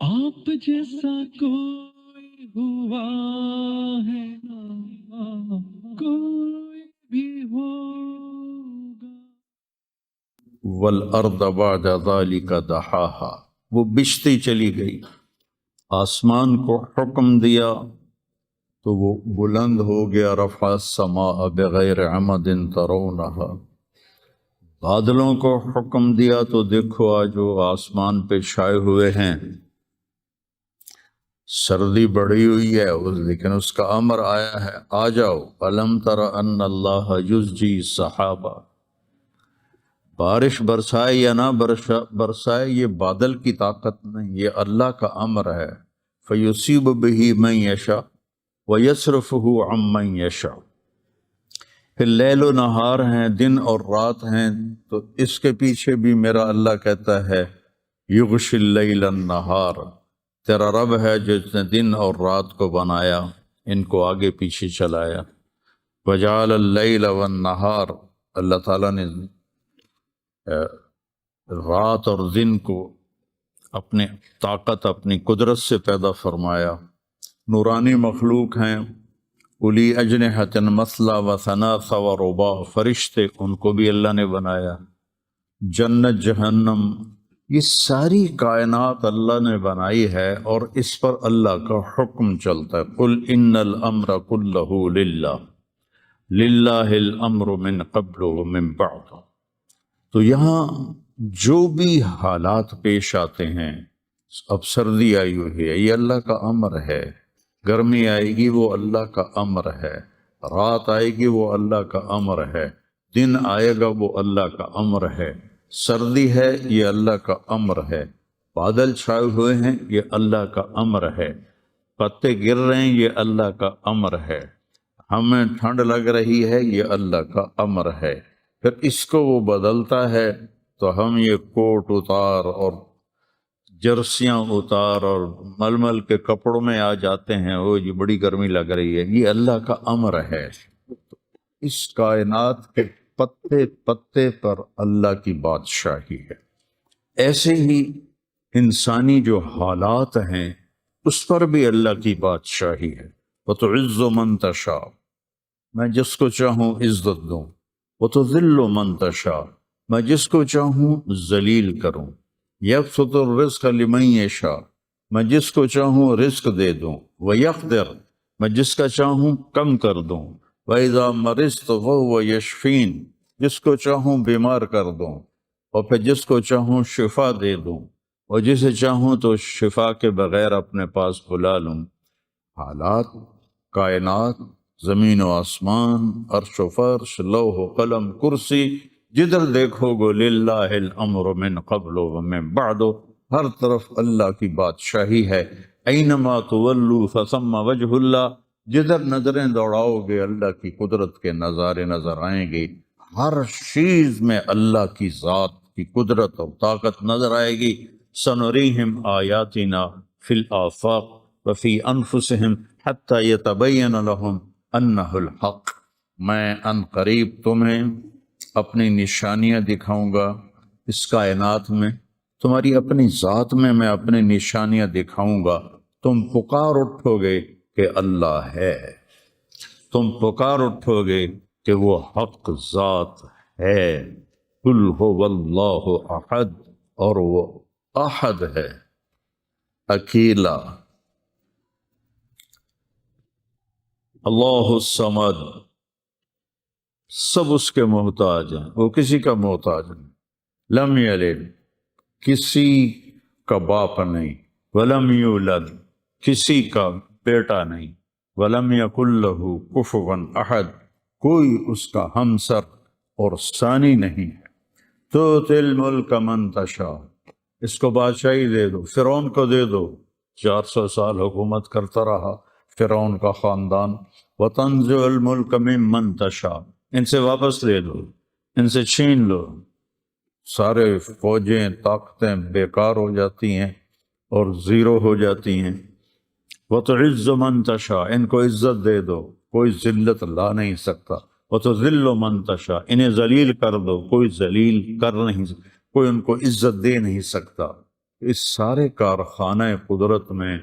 آپ جیسا کوئی ہوا ہے نہ کوئی بھی ہوگا۔ والارض بعد ذلك دحاها، وہ بچھتی چلی گئی۔ آسمان کو حکم دیا تو وہ بلند ہو گیا، رفع السماء بغیر عمد ترونها۔ بادلوں کو حکم دیا تو دیکھو آج وہ آسمان پہ چھائے ہوئے ہیں، سردی بڑھی ہوئی ہے لیکن اس کا امر آیا ہے آ جاؤ۔ الم تر ان اللہ یزجی سحابہ، بارش برسائے یا نہ برسائے یہ بادل کی طاقت نہیں، یہ اللہ کا امر ہے۔ فیصیب بہ من یشاء ویصرفہ عن من یشاء، پھر لیل و نہار ہیں، دن اور رات ہیں، تو اس کے پیچھے بھی میرا اللہ کہتا ہے یغشی اللیل النہار، تیرا رب ہے جس نے دن اور رات کو بنایا، ان کو آگے پیچھے چلایا۔ وجعل اللیل والنہار، اللہ تعالیٰ نے رات اور دن کو اپنے طاقت اپنی قدرت سے پیدا فرمایا۔ نورانی مخلوق ہیں، اُلی اجنحۃ مثلا و ثناث و رباع، فرشتے ان کو بھی اللہ نے بنایا۔ جنت جہنم، یہ ساری کائنات اللہ نے بنائی ہے اور اس پر اللہ کا حکم چلتا ہے۔ قل ان الامر کلہ للہ، للہ الامر من قبل ومن بعد۔ تو یہاں جو بھی حالات پیش آتے ہیں، اب سردی آئی ہوئی ہے یہ اللہ کا امر ہے، گرمی آئے گی وہ اللہ کا امر ہے، رات آئے گی وہ اللہ کا امر ہے، دن آئے گا وہ اللہ کا امر ہے، سردی ہے یہ اللہ کا امر ہے، بادل چھائے ہوئے ہیں یہ اللہ کا امر ہے، پتے گر رہے ہیں یہ اللہ کا امر ہے، ہمیں ٹھنڈ لگ رہی ہے یہ اللہ کا امر ہے۔ پھر اس کو وہ بدلتا ہے تو ہم یہ کوٹ اتار اور جرسیاں اتار اور ململ کے کپڑوں میں آ جاتے ہیں، وہ یہ بڑی گرمی لگ رہی ہے، یہ اللہ کا امر ہے۔ اس کائنات کے پتے پتے پر اللہ کی بادشاہی ہے۔ ایسے ہی انسانی جو حالات ہیں اس پر بھی اللہ کی بادشاہی ہے۔ وَتُعِزُّ مَن تَشَاءُ، میں جس کو چاہوں عزت دوں، وَتُذِلُّ مَن تَشَاءُ، میں جس کو چاہوں ذلیل کروں، یبسط الرزق لمن یشاء، میں جس کو چاہوں رزق دے دوں، ویقدر، میں جس کا چاہوں کم کر دوں، وَإِذَا مَرِضْتُ فَهُوَ یشفین، جس کو چاہوں بیمار کر دوں اور پھر جس کو چاہوں شفا دے دوں، اور جسے چاہوں تو شفا کے بغیر اپنے پاس بلا لوں۔ حالات، کائنات، زمین و آسمان، عرش و فرش، لوح و قلم، کرسی، جدھر دیکھو گو للہ الامر من قبل ومن بعد، ہر طرف اللہ کی بادشاہی ہے۔ اینما تولوا فثم وجہ اللہ، جدھر نظریں دوڑاؤ گے اللہ کی قدرت کے نظارے نظر آئیں گے، ہر چیز میں اللہ کی ذات کی قدرت اور طاقت نظر آئے گی۔ سنریہم آیاتنا فی الآفاق وفی انفسہم حتی یتبین لہم انہ الحق، میں ان قریب تمہیں اپنی نشانیاں دکھاؤں گا اس کائنات میں، تمہاری اپنی ذات میں اپنی نشانیاں دکھاؤں گا، تم پکار اٹھو گے کہ اللہ ہے، تم پکار اٹھو گے کہ وہ حق ذات ہے۔ قل هو اللہ احد، اور وہ احد ہے، اکیلا۔ اللہ الصمد، سب اس کے محتاج ہیں، وہ کسی کا محتاج نہیں۔ لم یلد، کسی کا باپ نہیں، ولم یولد، کسی کا بیٹا نہیں، ولم یکن لہ کفوا احد، کوئی اس کا ہمسر اور ثانی نہیں ہے۔ تؤتی الملک من تشاء، اس کو بادشاہی دے دو، فرعون کو دے دو، 400 سال حکومت کرتا رہا فرعون کا خاندان۔ وتنزع الملک ممن تشاء، ان سے واپس لے لو، ان سے چھین لو، سارے فوجیں طاقتیں بیکار ہو جاتی ہیں اور زیرو ہو جاتی ہیں۔ وتعز من تشاء، ان کو عزت دے دو، کوئی ذلت لا نہیں سکتا۔ وتذل من تشاء، انہیں ذلیل کر دو، کوئی ذلیل کر نہیں سکتا، کوئی ان کو عزت دے نہیں سکتا۔ اس سارے کارخانہ قدرت میں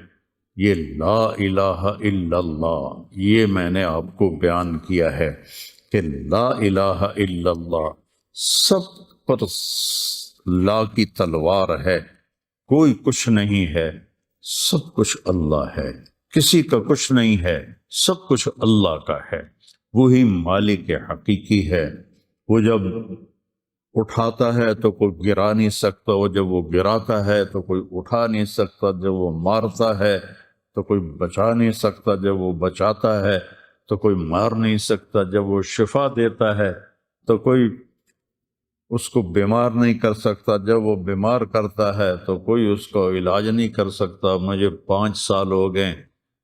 یہ لا الہ الا اللہ، یہ میں نے آپ کو بیان کیا ہے کہ لا الہ الا اللہ سب پر لا کی تلوار ہے، کوئی کچھ نہیں ہے، سب کچھ اللہ ہے، کسی کا کچھ نہیں ہے، سب کچھ اللہ کا ہے، وہی مالک حقیقی ہے۔ وہ جب اٹھاتا ہے تو کوئی گرا نہیں سکتا، وہ جب وہ گراتا ہے تو کوئی اٹھا نہیں سکتا، جب وہ مارتا ہے تو کوئی بچا نہیں سکتا، جب وہ بچاتا ہے تو کوئی مار نہیں سکتا، جب وہ شفا دیتا ہے تو کوئی اس کو بیمار نہیں کر سکتا، جب وہ بیمار کرتا ہے تو کوئی اس کو علاج نہیں کر سکتا۔ مجھے 5 سال ہو گئے،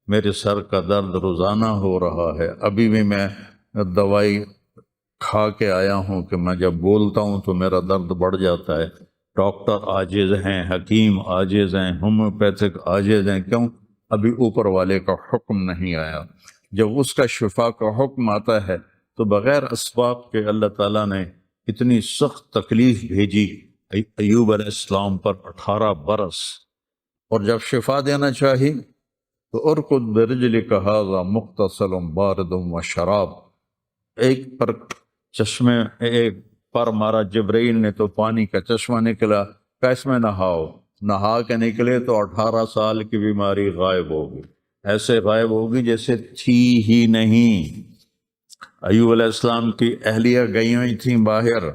میرے سر کا درد روزانہ ہو رہا ہے، ابھی بھی میں دوائی کھا کے آیا ہوں کہ میں جب بولتا ہوں تو میرا درد بڑھ جاتا ہے۔ ڈاکٹر عاجز ہیں، حکیم عاجز ہیں، ہومیوپیتھک عاجز ہیں، کیوں؟ ابھی اوپر والے کا حکم نہیں آیا۔ جب اس کا شفا کا حکم آتا ہے تو بغیر اسباب کے اللہ تعالیٰ نے اتنی سخت تکلیف بھیجی ایوب علیہ السلام پر 18 برس، اور جب شفا دینا چاہی تو ارکض برجلک ھذا مغتسل بارد وشراب، ایک پر چشمے ایک پر مارا جبرائیل نے تو پانی کا چشمہ نکلا، کیس میں نہاؤ، نہا کے نکلے تو 18 سال کی بیماری غائب ہوگی، ایسے غائب ہوگی جیسے تھی ہی نہیں۔ ایوب علیہ السلام کی اہلیہ گئی ہوئی تھیں باہر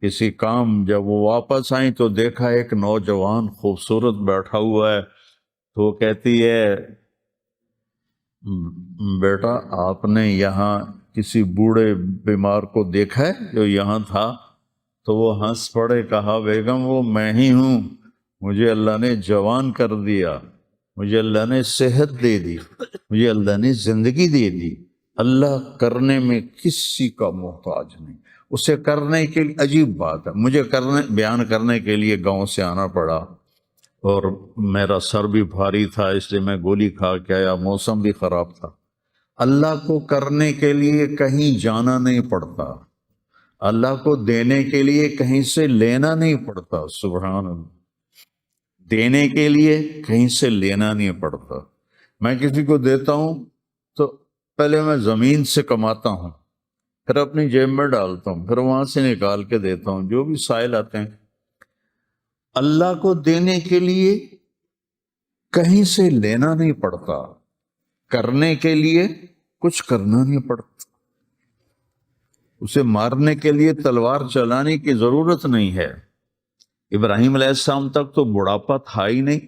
کسی کام، جب وہ واپس آئیں تو دیکھا ایک نوجوان خوبصورت بیٹھا ہوا ہے، تو وہ کہتی ہے بیٹا آپ نے یہاں کسی بوڑھے بیمار کو دیکھا ہے جو یہاں تھا؟ تو وہ ہنس پڑے، کہا بیگم وہ میں ہی ہوں، مجھے اللہ نے جوان کر دیا، مجھے اللہ نے صحت دے دی، مجھے اللہ نے زندگی دے دی۔ اللہ کرنے میں کسی کا محتاج نہیں، اسے کرنے کے لیے عجیب بات ہے، مجھے بیان کرنے کے لیے گاؤں سے آنا پڑا اور میرا سر بھی بھاری تھا، اس لیے میں گولی کھا کے آیا، موسم بھی خراب تھا۔ اللہ کو کرنے کے لیے کہیں جانا نہیں پڑتا، اللہ کو دینے کے لیے کہیں سے لینا نہیں پڑتا، سبحان اللہ، دینے کے لیے کہیں سے لینا نہیں پڑتا۔ میں کسی کو دیتا ہوں تو پہلے میں زمین سے کماتا ہوں، پھر اپنی جیب میں ڈالتا ہوں، پھر وہاں سے نکال کے دیتا ہوں جو بھی سائل آتے ہیں۔ اللہ کو دینے کے لیے کہیں سے لینا نہیں پڑتا، کرنے کے لیے کچھ کرنا نہیں پڑتا، اسے مارنے کے لیے تلوار چلانے کی ضرورت نہیں ہے۔ ابراہیم علیہ السلام تک تو بڑھاپا تھا ہی نہیں،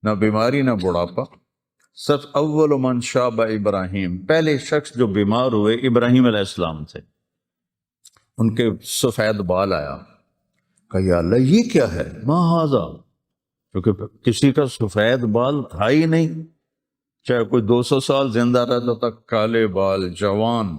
نہ بیماری نہ بڑھاپا۔ سب اول من شاب ابراہیم، پہلے شخص جو بیمار ہوئے ابراہیم علیہ السلام تھے، ان کے سفید بال آیا، کہا یا اللہ یہ کیا ہے، ما ھذا، کیونکہ کسی کا سفید بال تھا ہی نہیں، چاہے کوئی 200 سال زندہ رہتا تھا، کالے بال جوان۔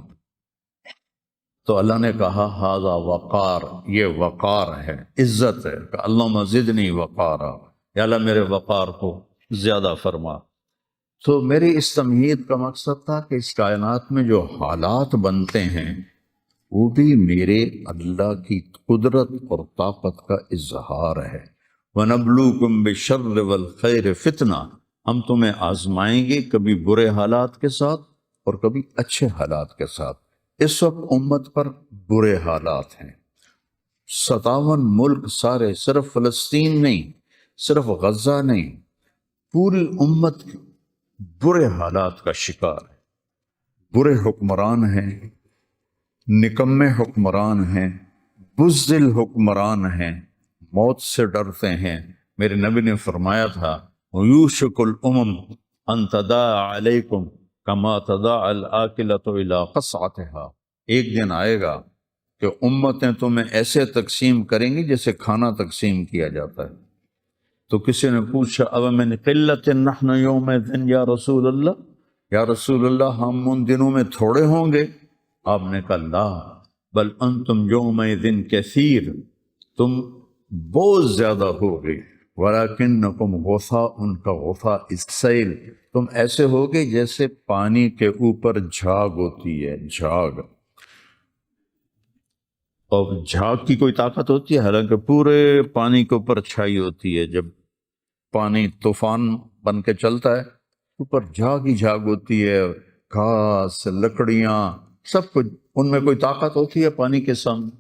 تو اللہ نے کہا ھذا وقار، یہ وقار ہے، عزت ہے، کہ اللہم زدنی وقارا، یا اللہ میرے وقار کو زیادہ فرما۔ تو میری اس تمہید کا مقصد تھا کہ اس کائنات میں جو حالات بنتے ہیں وہ بھی میرے اللہ کی قدرت اور طاقت کا اظہار ہے۔ وَنَبْلُوكُمْ بِالشَّرِّ وَالْخَيْرِ فِتْنَةً، ہم تمہیں آزمائیں گے کبھی برے حالات کے ساتھ اور کبھی اچھے حالات کے ساتھ۔ اس وقت امت پر برے حالات ہیں، 57 ملک سارے، صرف فلسطین نہیں، صرف غزہ نہیں، پوری امت برے حالات کا شکار ہے۔ برے حکمران ہیں، نکمے حکمران ہیں، بزدل حکمران ہیں، موت سے ڈرتے ہیں۔ میرے نبی نے فرمایا تھا یوشک الامم ان تداعى علیکم کما تداعى الآکلۃ الی قصعتها، ایک دن آئے گا کہ امتیں تمہیں ایسے تقسیم کریں گی جیسے کھانا تقسیم کیا جاتا ہے۔ تو کسی نے پوچھا اب من قلت نحن یومئذ یا رسول اللہ، یا رسول اللہ ہم ان دنوں میں تھوڑے ہوں گے؟ آپ نے کہا لا بل انتم یومئذ کثیر، تم بہت زیادہ ہوگے، ولیکنکم غثاء کا غثاء السیل، تم ایسے ہوگے جیسے پانی کے اوپر جھاگ ہوتی ہے، جھاگ۔ اور جھاگ کی کوئی طاقت ہوتی ہے؟ حالانکہ پورے پانی کے اوپر چھائی ہوتی ہے، جب پانی طوفان بن کے چلتا ہے اوپر جھاگ ہی جھاگ ہوتی ہے، گھاس، لکڑیاں، سب کچھ، ان میں کوئی طاقت ہوتی ہے پانی کے سامنے؟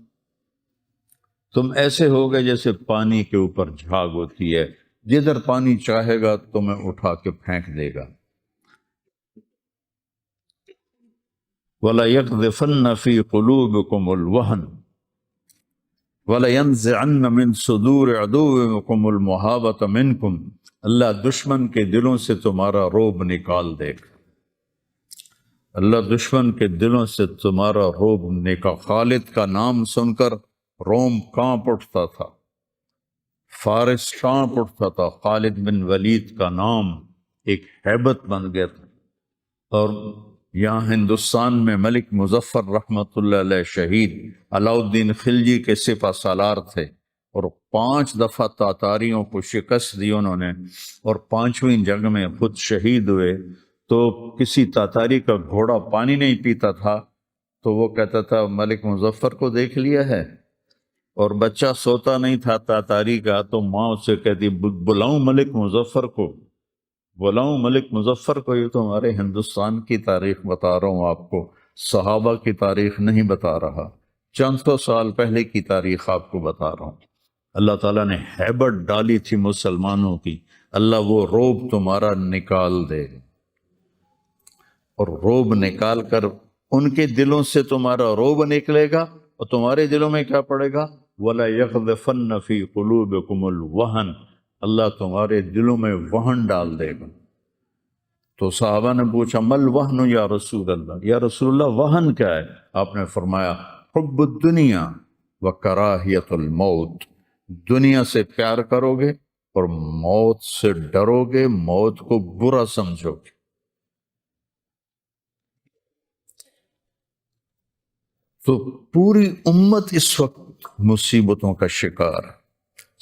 تم ایسے ہو گئے جیسے پانی کے اوپر جھاگ ہوتی ہے، جدھر پانی چاہے گا تمہیں اٹھا کے پھینک دے گا۔ وَلَيَقْذِفَنَّ فِي قُلُوبِكُمُ الْوَهْنَ وَلَيَنزِعَنَّ مِن صُدُورِ عَدُوِّكُمُ الْمُهَابَةَ مِنكُمْ، اللہ دشمن کے دلوں سے تمہارا روب نکال دے گا، اللہ دشمن کے دلوں سے تمہارا روب نکال۔ خالد کا نام سن کر روم کانپ اٹھتا تھا، فارس کانپ اٹھتا تھا، خالد بن ولید کا نام ایک ہیبت بن گیا تھا۔ اور یہاں ہندوستان میں ملک مظفر رحمۃ اللہ علیہ شہید علاؤ الدین خلجی کے سپہ سالار تھے، اور 5 دفعہ تاتاریوں کو شکست دی انہوں نے، اور 5ویں جنگ میں خود شہید ہوئے۔ تو کسی تاتاری کا گھوڑا پانی نہیں پیتا تھا تو وہ کہتا تھا ملک مظفر کو دیکھ لیا ہے، اور بچہ سوتا نہیں تھا تاتاری کا تو ماں اسے کہتی بلاؤں ملک مظفر کو، بلاؤں ملک مظفر کو۔ یہ تو ہمارے ہندوستان کی تاریخ بتا رہا ہوں آپ کو، صحابہ کی تاریخ نہیں بتا رہا، چند سو سال پہلے کی تاریخ آپ کو بتا رہا ہوں۔ اللہ تعالیٰ نے ہیبت ڈالی تھی مسلمانوں کی، اللہ وہ روب تمہارا نکال دے، اور روب نکال کر ان کے دلوں سے تمہارا روب نکلے گا، اور تمہارے دلوں میں کیا پڑے گا؟ وَلَا يَقْذِفَنَّ فِي قُلُوبِكُمُ الْوَهْنَ، اللہ تمہارے دلوں میں وہن ڈال دے گا۔ تو صحابہ نے پوچھا مل وہن یا رسول اللہ، یا رسول اللہ وہن کیا ہے؟ آپ نے فرمایا حب الدنیا و کراہیت الموت، دنیا سے پیار کرو گے اور موت سے ڈرو گے، موت کو برا سمجھو گے۔ تو پوری امت اس وقت مصیبتوں کا شکار ہے۔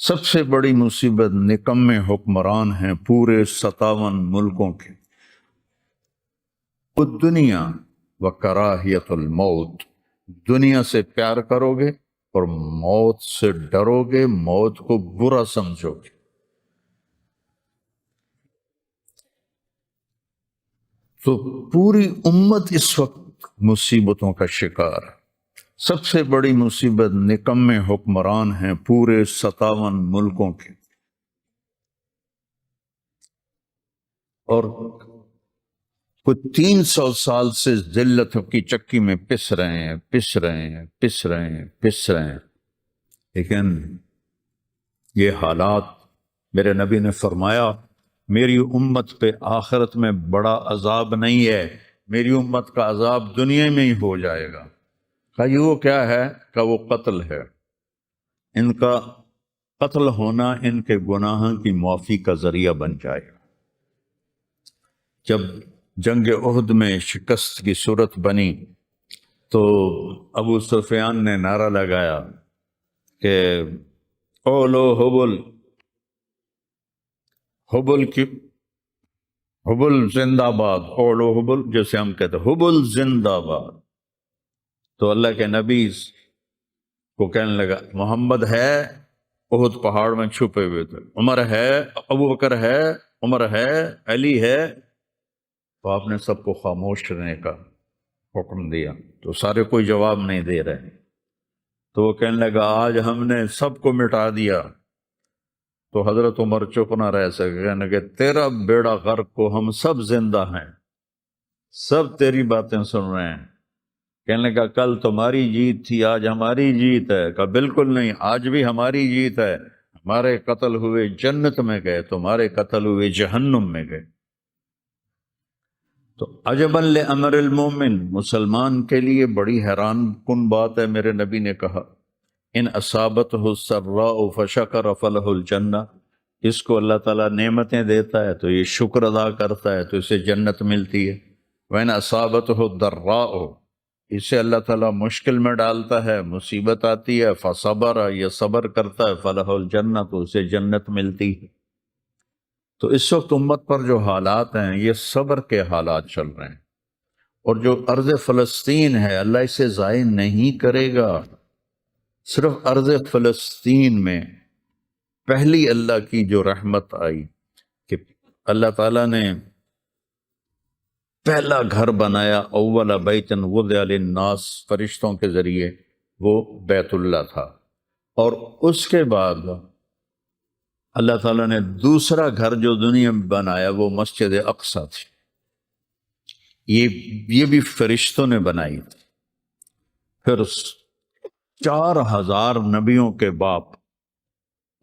سب سے بڑی مصیبت نکمے حکمران ہیں پورے 57 ملکوں کے۔ دنیا و کراہیت الموت، دنیا سے پیار کرو گے اور موت سے ڈرو گے، موت کو برا سمجھو گے۔ تو پوری امت اس وقت مصیبتوں کا شکار ہے۔ سب سے بڑی مصیبت نکمے حکمران ہیں پورے 57 ملکوں کے، اور کچھ 300 سال سے ذلت کی چکی میں پس رہے ہیں، لیکن یہ حالات، میرے نبی نے فرمایا میری امت پہ آخرت میں بڑا عذاب نہیں ہے، میری امت کا عذاب دنیا میں ہی ہو جائے گا۔ کہا یہ وہ کیا ہے؟ کہ وہ قتل ہے، ان کا قتل ہونا ان کے گناہوں کی معافی کا ذریعہ بن جائے گا۔ جب جنگ احد میں شکست کی صورت بنی تو ابو سفیان نے نعرہ لگایا کہ اولو حبل، حبل زندہ باد، اولو حبل، جیسے ہم کہتے ہیں حبل زندہ باد۔ تو اللہ کے نبی کو کہنے لگا محمد ہے، احد پہاڑ میں چھپے ہوئے تھے، عمر ہے، ابو بکر ہے، عمر ہے، علی ہے، تو آپ نے سب کو خاموش رہنے کا حکم دیا، تو سارے کوئی جواب نہیں دے رہے۔ تو وہ کہنے لگا آج ہم نے سب کو مٹا دیا۔ تو حضرت عمر چپ نہ رہ سکے، کہنے کہ تیرا بیڑا غرق کو ہم سب زندہ ہیں، سب تیری باتیں سن رہے ہیں۔ کہنے لگا کل تمہاری جیت تھی، آج ہماری جیت ہے۔ کہا بالکل نہیں، آج بھی ہماری جیت ہے، ہمارے قتل ہوئے جنت میں گئے، تمہارے قتل ہوئے جہنم میں گئے۔ تو عجبا لامر المومن، مسلمان کے لیے بڑی حیران کن بات ہے، میرے نبی نے کہا ان اصابتہ السراء فشکر فلہ الجنہ، اس کو اللہ تعالیٰ نعمتیں دیتا ہے تو یہ شکر ادا کرتا ہے تو اسے جنت ملتی ہے۔ وَإِنْ أَصَابَتْهُ الضَّرَّاءُ، اسے اللہ تعالیٰ مشکل میں ڈالتا ہے، مصیبت آتی ہے، فصبر، یہ صبر کرتا ہے، فلہ الجنہ، تو اسے جنت ملتی ہے۔ تو اس وقت امت پر جو حالات ہیں یہ صبر کے حالات چل رہے ہیں، اور جو ارض فلسطین ہے اللہ اسے ضائع نہیں کرے گا، صرف ارض فلسطین میں پہلی اللہ کی جو رحمت آئی کہ اللہ تعالیٰ نے پہلا گھر بنایا، اول بیت وضع للناس، فرشتوں کے ذریعے، وہ بیت اللہ تھا، اور اس کے بعد اللہ تعالیٰ نے دوسرا گھر جو دنیا میں بنایا وہ مسجد اقصیٰ تھی، یہ بھی فرشتوں نے بنائی تھی۔ پھر 4000 نبیوں کے باپ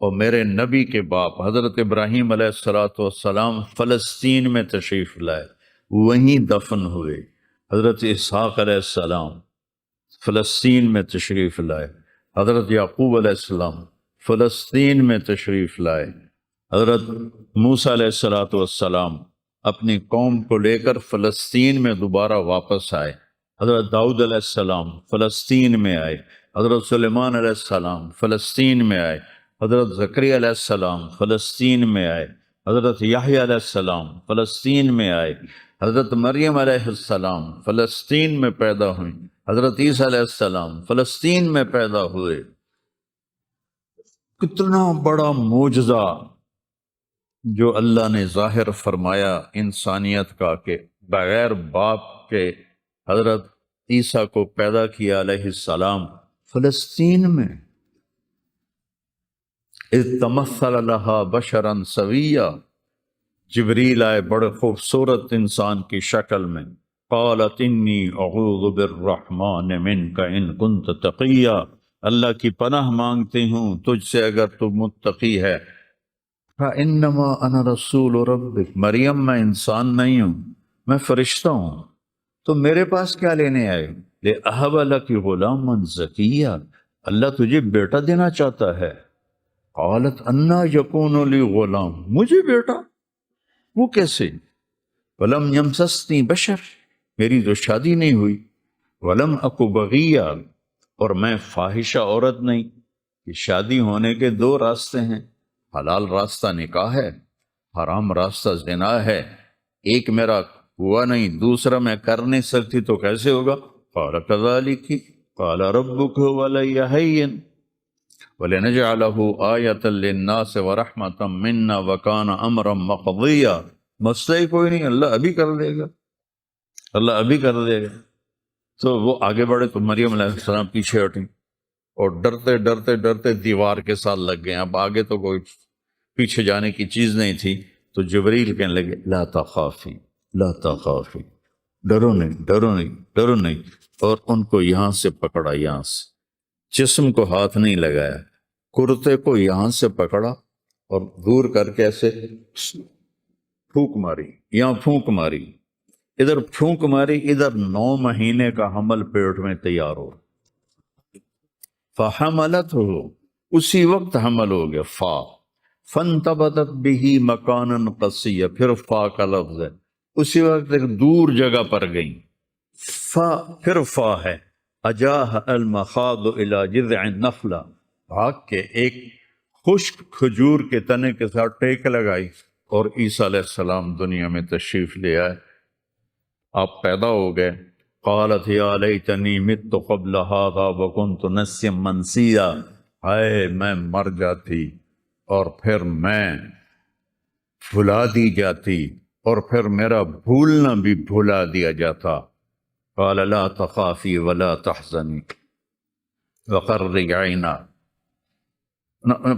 اور میرے نبی کے باپ حضرت ابراہیم علیہ السلام فلسطین میں تشریف لائے، وہیں دفن ہوئے۔ حضرت اسحاق علیہ السلام فلسطین میں تشریف لائے، حضرت یعقوب علیہ السلام فلسطین میں تشریف لائے، حضرت موسیٰ علیہ السلام اپنی قوم کو لے کر فلسطین میں دوبارہ واپس آئے، حضرت داؤد علیہ السلام فلسطین میں آئے، حضرت سلیمان علیہ السلام فلسطین میں آئے، حضرت زکریا علیہ السلام فلسطین میں آئے، حضرت یحییٰ علیہ السلام فلسطین میں آئے، حضرت مریم علیہ السلام فلسطین میں پیدا ہوئیں، حضرت عیسیٰ علیہ السلام فلسطین میں پیدا ہوئے۔ کتنا بڑا معجزہ جو اللہ نے ظاہر فرمایا انسانیت کا، کہ بغیر باپ کے حضرت عیسیٰ کو پیدا کیا علیہ السلام فلسطین میں۔ اذ تمثل لها بشرا سویا، جبریل آئے بڑے خوبصورت انسان کی شکل میں، قالت انی اعوذ بالرحمن منک ان کنت تقیا، اللہ کی پناہ مانگتی ہوں تجھ سے اگر تو متقی ہے۔ فانما انا رسول ربک، مریم میں انسان نہیں ہوں، میں فرشتہ ہوں، تو میرے پاس کیا لینے آئے؟ لأہب لک غلاما زکیا، اللہ تجھے بیٹا دینا چاہتا ہے۔ قالت انا یکون لی غلام، مجھے بیٹا؟ وہ کیسے؟ ولم یمسسنی بشر، میری تو شادی نہیں ہوئی، ولم اکو بغیا، اور میں فاحشہ عورت نہیں۔ کہ شادی ہونے کے 2 راستے ہیں، حلال راستہ نکاح ہے، حرام راستہ زنا ہے۔ ایک میرا ہوا نہیں، دوسرا میں کر نہیں سکتی، تو کیسے ہوگا؟ قال کذالک قال ربک ولی ہین وَلِنَجْعَلَهُ آیَةً لِلنَّاسِ وَرَحْمَةً مِنَّا وَكَانَ أَمْرًا مَقْضِيًّا، مسئلہ ہی کوئی نہیں، اللہ ابھی کر دے گا، اللہ ابھی کر دے گا۔ تو وہ آگے بڑھے تو مریم علیہ السلام پیچھے ہٹیں اور ڈرتے ڈرتے ڈرتے دیوار کے ساتھ لگ گئے۔ اب آگے تو کوئی پیچھے جانے کی چیز نہیں تھی، تو جبریل کہنے لگے لا تخافی لا تخافی، ڈرو نہیں ڈرو نہیں ڈرو نہیں، اور ان کو یہاں سے پکڑا، یہاں سے، جسم کو ہاتھ نہیں لگایا، کرتے کو یہاں سے پکڑا اور دور کر کے ایسے پھونک ماری، یہاں پھونک ماری، ادھر پھونک ماری، ادھر 9 مہینے کا حمل پیٹ میں تیار ہو، فحملتہ، اسی وقت حمل ہو گیا، فانتبذت بہ مکانا قصیا، پھر فا کا لفظ ہے، اسی وقت ایک دور جگہ پر گئی، پھر فا ہے، اجاہ المخاض الى جذع النخلہ، بھاگ کے ایک خشک کھجور کے تنے کے ساتھ ٹیک لگائی، اور عیسیٰ علیہ السلام دنیا میں تشریف لے آئے، آپ پیدا ہو گئے۔ قالت یا لیتنی مت قبل ھذا وکنت نسیا منسیا، ہائے میں مر جاتی اور پھر میں بھلا دی جاتی، اور پھر میرا بھولنا بھی بھلا دیا جاتا۔ قال لا تخافی ولا تحزنی وقرری عینا،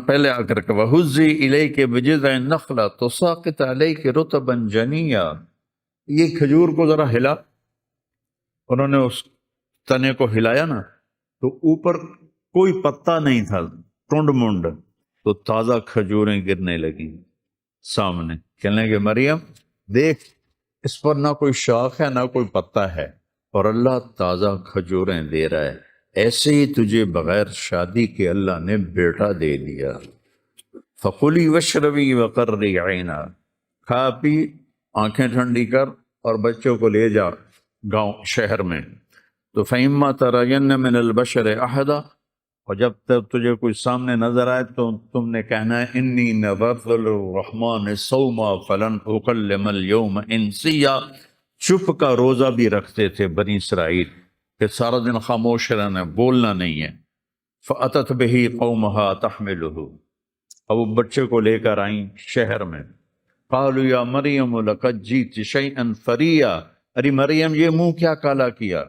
پہلے آ کر کے وَهُزِّي إِلَيْكِ بِجِذْعِ النَّخْلَةِ تُسَاقِطْ عَلَيْكِ رُطَبًا جَنِيًّا، یہ کھجور کو ذرا ہلا، انہوں نے اس تنے کو ہلایا نا، تو اوپر کوئی پتا نہیں تھا، ٹنڈ منڈ، تو تازہ کھجوریں گرنے لگیں سامنے، کہنے لگے مریم دیکھ، اس پر نہ کوئی شاخ ہے نہ کوئی پتا ہے، اور اللہ تازہ کھجوریں دے رہا ہے، ایسے ہی تجھے بغیر شادی کے اللہ نے بیٹا دے دیا۔ فَقُلِي وَاشْرَبِي وَقَرِّي عَيْنًا، کھا پی، آنکھیں ٹھنڈی کر، اور بچوں کو لے جا گاؤں شہر میں۔ تو فَإِمَّا تَرَيَنَّ مِنَ الْبَشَرِ أَحَدًا، اور جب تک تجھے کوئی سامنے نظر آئے تو تم نے کہنا ہے انی نذرت للرحمن صوما فلن اکلم اليوم انسیا، چپ کا روزہ بھی رکھتے تھے بنی اسرائیل، کہ سارا دن خاموش رہنا ہے، بولنا نہیں ہے، فأتت به قومها تحمله، اب وہ بچے کو لے کر آئیں شہر میں. قالوا یا مریم لقد جئت شیئا فریا، ارے مریم یہ منہ کیا کالا کیا.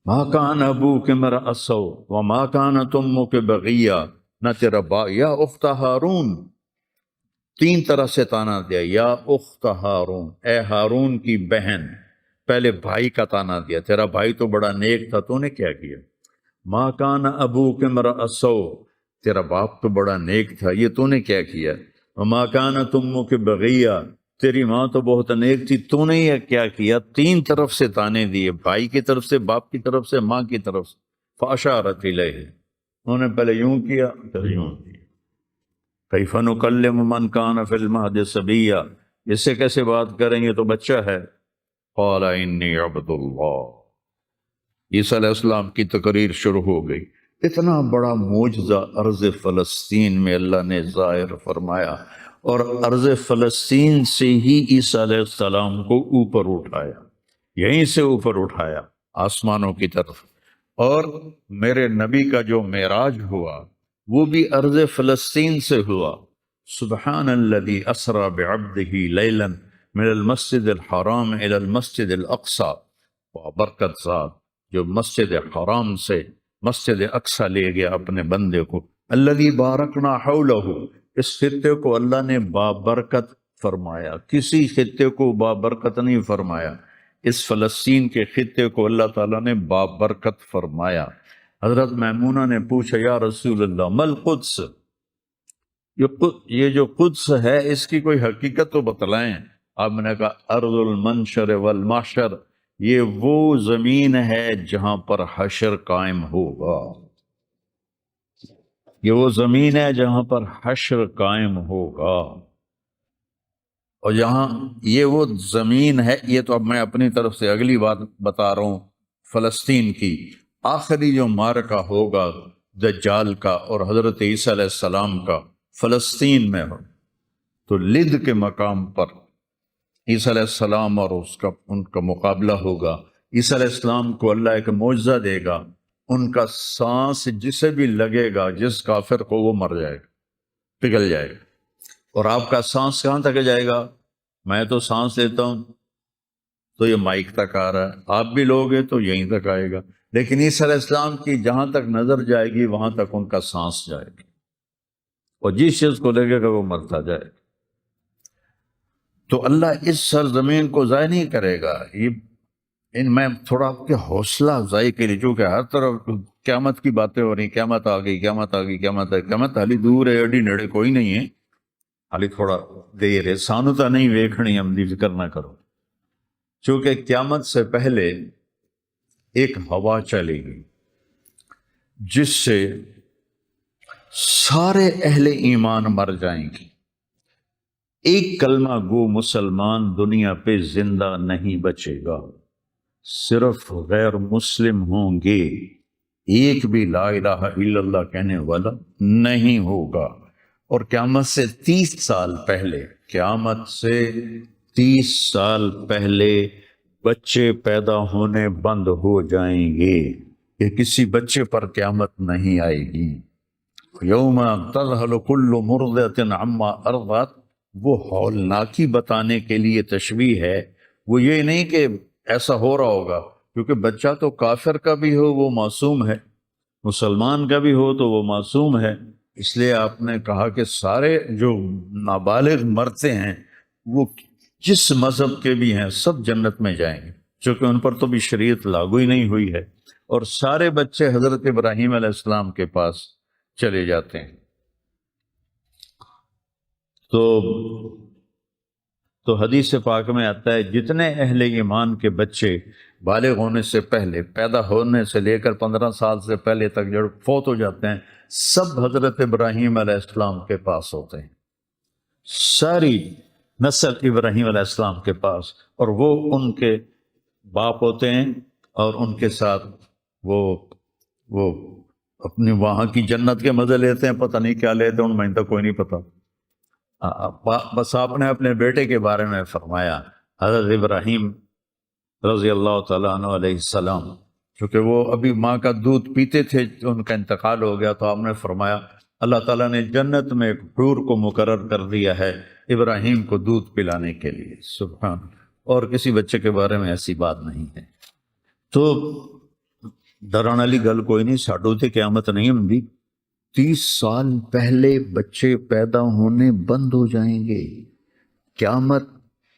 ما کان ابوک امرأ سوء وما کانت امک بغیا، نہ تیرا یا اخت ہارون، تین طرح سے تانا دیا. یا اخت ہارون، اے ہارون کی بہن. پہلے بھائی کا تانا دیا، تیرا بھائی تو بڑا نیک تھا، تو نے کیا کیا. ما کان ابوک امرأ سوء، تیرا باپ تو بڑا نیک تھا، یہ تو نے کیا کیا. وما کانت امک بغیا، تیری ماں تو بہت نیک تھی، تو نے یہ کیا کیا. تین طرف سے تانے دیے، بھائی کی طرف سے، باپ کی طرف سے، ماں کی طرف سے. فاشارت الیہ، انہوں نے پہلے یوں کیا پھر یوں کیا. کیف نکلم من کان فی المہد صبیا، اس سے کیسے بات کریں گے تو بچہ ہے. قال انی عبد اللہ، عیسیٰ علیہ السلام کی تقریر شروع ہو گئی. اتنا بڑا معجزہ ارض فلسطین میں اللہ نے ظاہر فرمایا، اور ارض فلسطین سے ہی عیسیٰ علیہ السلام کو اوپر اٹھایا، یہیں سے اوپر اٹھایا آسمانوں کی طرف. اور میرے نبی کا جو معراج ہوا وہ بھی ارض فلسطین سے ہوا. سبحان الذی اسری بعبدہ لیلا من المسجد الحرام الی المسجد الاقصی، برکت ذات جو مسجد حرام سے مسجد اقصی لے گیا اپنے بندے کو. الذی بارکنا حولہ، اس خطے کو اللہ نے بابرکت فرمایا، کسی خطے کو بابرکت نہیں فرمایا، اس فلسطین کے خطے کو اللہ تعالیٰ نے بابرکت فرمایا. حضرت میمونہ نے پوچھا یا رسول اللہ مل قدس، یہ جو قدس ہے اس کی کوئی حقیقت تو بتلائیں. آپ نے کہا ارض المنشر والمحشر، یہ وہ زمین ہے جہاں پر حشر قائم ہوگا، یہ وہ زمین ہے جہاں پر حشر قائم ہوگا. اور جہاں یہ وہ زمین ہے، یہ تو اب میں اپنی طرف سے اگلی بات بتا رہا ہوں فلسطین کی. آخری جو معرکہ ہوگا دجال کا اور حضرت عیسیٰ علیہ السلام کا فلسطین میں ہو، تو لد کے مقام پر عیسیٰ علیہ السلام اور ان کا مقابلہ ہوگا. عیسیٰ علیہ السلام کو اللہ ایک معجزہ دے گا، ان کا سانس جسے بھی لگے گا، جس کافر کو، وہ مر جائے گا، پگھل جائے گا. اور آپ کا سانس کہاں تک جائے گا؟ میں تو سانس لیتا ہوں تو یہ مائک تک آ رہا ہے، آپ بھی لوگ ہیں تو یہیں تک آئے گا. لیکن عیسیٰ علیہ السلام کی جہاں تک نظر جائے گی وہاں تک ان کا سانس جائے گا، اور جس چیز کو لگے گا وہ مرتا جائے گا. تو اللہ اس سرزمین کو ضائع نہیں کرے گا. میں تھوڑا آپ کے حوصلہ افزائی کے لیے، چونکہ ہر طرف قیامت کی باتیں ہو رہی، قیامت آ گئی، قیامت آ گئی، قیامت آ گئی. قیامت حالی دور ہے، اڈی نڑے کوئی نہیں ہے، حالی تھوڑا دیر ہے. سانو تا نہیں ویکھنی، ہم دی فکر نہ کرو. چونکہ قیامت سے پہلے ایک ہوا چلے گی جس سے سارے اہل ایمان مر جائیں گے. ایک کلمہ گو مسلمان دنیا پہ زندہ نہیں بچے گا، صرف غیر مسلم ہوں گے، ایک بھی لا الہ الا اللہ کہنے والا نہیں ہوگا. اور قیامت سے 30 سال پہلے، قیامت سے 30 سال پہلے بچے پیدا ہونے بند ہو جائیں گے، کہ کسی بچے پر قیامت نہیں آئے گی. یوم تذہل کل مرضعۃ عما ارضعت، وہ ہولناکی بتانے کے لیے تشبیہ ہے. وہ یہ نہیں کہ ایسا ہو رہا ہوگا، کیونکہ بچہ تو کافر کا بھی ہو وہ معصوم ہے، مسلمان کا بھی ہو تو وہ معصوم ہے. اس لیے آپ نے کہا کہ سارے جو نابالغ مرتے ہیں وہ جس مذہب کے بھی ہیں سب جنت میں جائیں گے، چونکہ ان پر تو بھی شریعت لاگو ہی نہیں ہوئی ہے. اور سارے بچے حضرت ابراہیم علیہ السلام کے پاس چلے جاتے ہیں. تو حدیث پاک میں آتا ہے جتنے اہل ایمان کے بچے بالغ ہونے سے پہلے، پیدا ہونے سے لے کر 15 سال سے پہلے تک جو فوت ہو جاتے ہیں، سب حضرت ابراہیم علیہ السلام کے پاس ہوتے ہیں، ساری نسل ابراہیم علیہ السلام کے پاس. اور وہ ان کے باپ ہوتے ہیں، اور ان کے ساتھ وہ اپنی وہاں کی جنت کے مزے لیتے ہیں. پتہ نہیں کیا لیتے ہیں، ان میں تو کوئی نہیں پتہ. بس آپ نے اپنے بیٹے کے بارے میں فرمایا، حضرت ابراہیم رضی اللہ تعالیٰ عنہ علیہ السلام چونکہ وہ ابھی ماں کا دودھ پیتے تھے، ان کا انتقال ہو گیا، تو آپ نے فرمایا اللہ تعالیٰ نے جنت میں ایک حور کو مقرر کر دیا ہے ابراہیم کو دودھ پلانے کے لیے، سبحان، اور کسی بچے کے بارے میں ایسی بات نہیں ہے۔ تو ڈران والی گل کوئی نہیں، ساڈو تے قیامت نہیں ہوندی، 30 سال پہلے بچے پیدا ہونے بند ہو جائیں گے، قیامت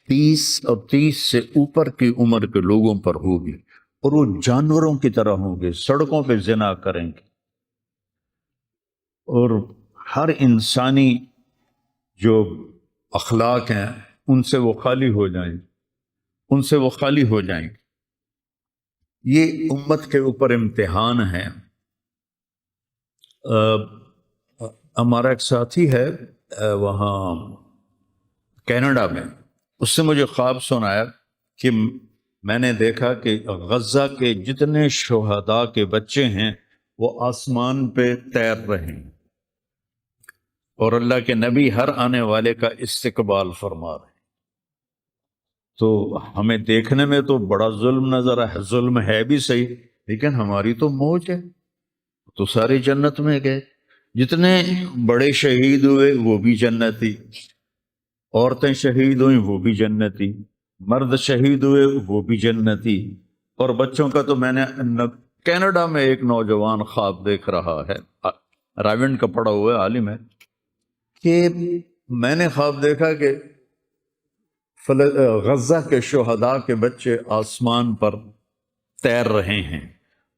30 اور 30 سے اوپر کی عمر کے لوگوں پر ہوگی، اور وہ جانوروں کی طرح ہوں گے، سڑکوں پہ زنا کریں گے، اور ہر انسانی جو اخلاق ہیں ان سے وہ خالی ہو جائیں گے، ان سے وہ خالی ہو جائیں گے۔ یہ امت کے اوپر امتحان ہے۔ ہمارا ایک ساتھی ہے وہاں کینیڈا میں، اس سے مجھے خواب سنایا کہ میں نے دیکھا کہ غزہ کے جتنے شہداء کے بچے ہیں وہ آسمان پہ تیر رہے ہیں، اور اللہ کے نبی ہر آنے والے کا استقبال فرما رہے ہیں۔ تو ہمیں دیکھنے میں تو بڑا ظلم نظر ہے، ظلم ہے بھی صحیح، لیکن ہماری تو موج ہے، تو سارے جنت میں گئے، جتنے بڑے شہید ہوئے وہ بھی جنتی، عورتیں شہید ہوئیں وہ بھی جنتی، مرد شہید ہوئے وہ بھی جنتی، اور بچوں کا تو میں نے کینیڈا میں ایک نوجوان خواب دیکھ رہا ہے، راونڈ کا پڑھا ہوا ہے، عالم ہے، کہ میں نے خواب دیکھا کہ غزہ کے شہداء کے بچے آسمان پر تیر رہے ہیں،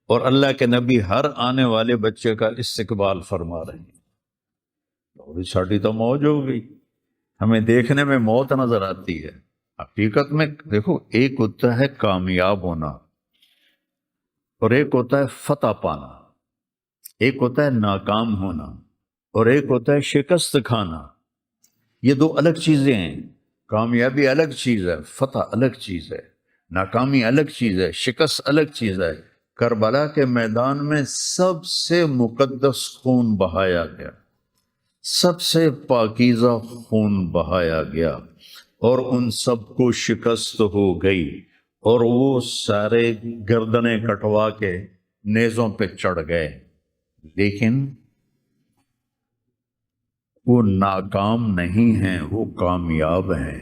اور اللہ کے نبی ہر آنے والے بچے کا استقبال فرما رہے ہیں۔ اور ساڑی تو موج ہو گئی، ہمیں دیکھنے میں موت نظر آتی ہے، حقیقت میں دیکھو ایک ہوتا ہے کامیاب ہونا، اور ایک ہوتا ہے فتح پانا، ایک ہوتا ہے ناکام ہونا، اور ایک ہوتا ہے شکست کھانا۔ یہ دو الگ چیزیں ہیں، کامیابی الگ چیز ہے، فتح الگ چیز ہے، ناکامی الگ چیز ہے، شکست الگ چیز ہے۔ کربلا کے میدان میں سب سے مقدس خون بہایا گیا، سب سے پاکیزہ خون بہایا گیا، اور ان سب کو شکست ہو گئی، اور وہ سارے گردنیں کٹوا کے نیزوں پہ چڑھ گئے، لیکن وہ ناکام نہیں ہیں، وہ کامیاب ہیں۔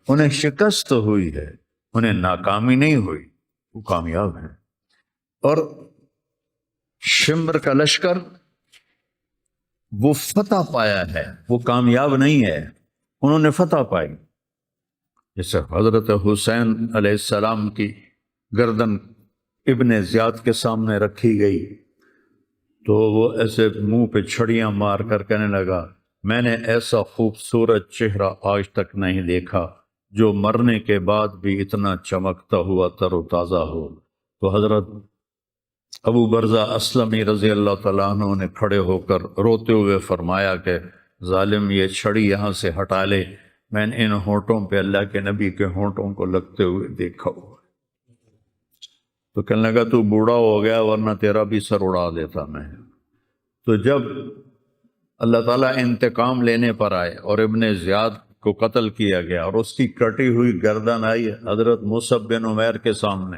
انہیں شکست ہوئی ہے، انہیں ناکامی نہیں ہوئی، وہ کامیاب ہیں۔ اور شمر کا لشکر وہ فتح پایا ہے، وہ کامیاب نہیں ہے، انہوں نے فتح پائی۔ جیسے حضرت حسین علیہ السلام کی گردن ابن زیاد کے سامنے رکھی گئی تو وہ ایسے منہ پہ چھڑیاں مار کر کہنے لگا، میں نے ایسا خوبصورت چہرہ آج تک نہیں دیکھا جو مرنے کے بعد بھی اتنا چمکتا ہوا تر و تازہ ہو۔ تو حضرت ابو برزہ اسلمی رضی اللہ تعالیٰ عنہ نے کھڑے ہو کر روتے ہوئے فرمایا کہ ظالم یہ چھڑی یہاں سے ہٹا لے، میں نے ان ہونٹوں پہ اللہ کے نبی کے ہونٹوں کو لگتے ہوئے دیکھا ہوا۔ تو کہنے لگا تو بوڑھا ہو گیا ورنہ تیرا بھی سر اڑا دیتا میں۔ تو جب اللہ تعالیٰ انتقام لینے پر آئے اور ابن زیاد کو قتل کیا گیا اور اس کی کٹی ہوئی گردن آئی حضرت مصعب بن عمیر کے سامنے،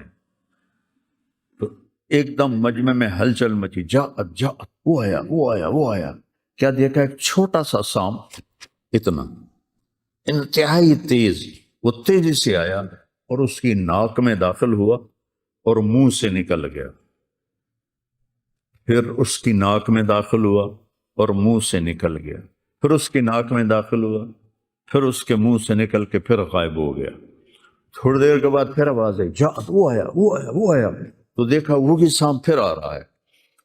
تو ایک دم مجمع میں ہلچل مچی، جاءت جاءت، وہ آیا وہ آیا وہ آیا۔ کیا دیکھا؟ ایک چھوٹا سا سانپ، اتنا انتہائی تیز، وہ تیزی سے آیا اور اس کی ناک میں داخل ہوا اور منہ سے نکل گیا، پھر اس کی ناک میں داخل ہوا اور منہ سے نکل گیا، پھر اس کی ناک میں داخل ہوا، پھر اس کے منہ سے نکل کے پھر غائب ہو گیا۔ تھوڑی دیر کے بعد پھر آواز آئی، جاءت، وہ آیا وہ آیا وہ آیا۔ تو دیکھا وہی سانپ پھر آ رہا ہے،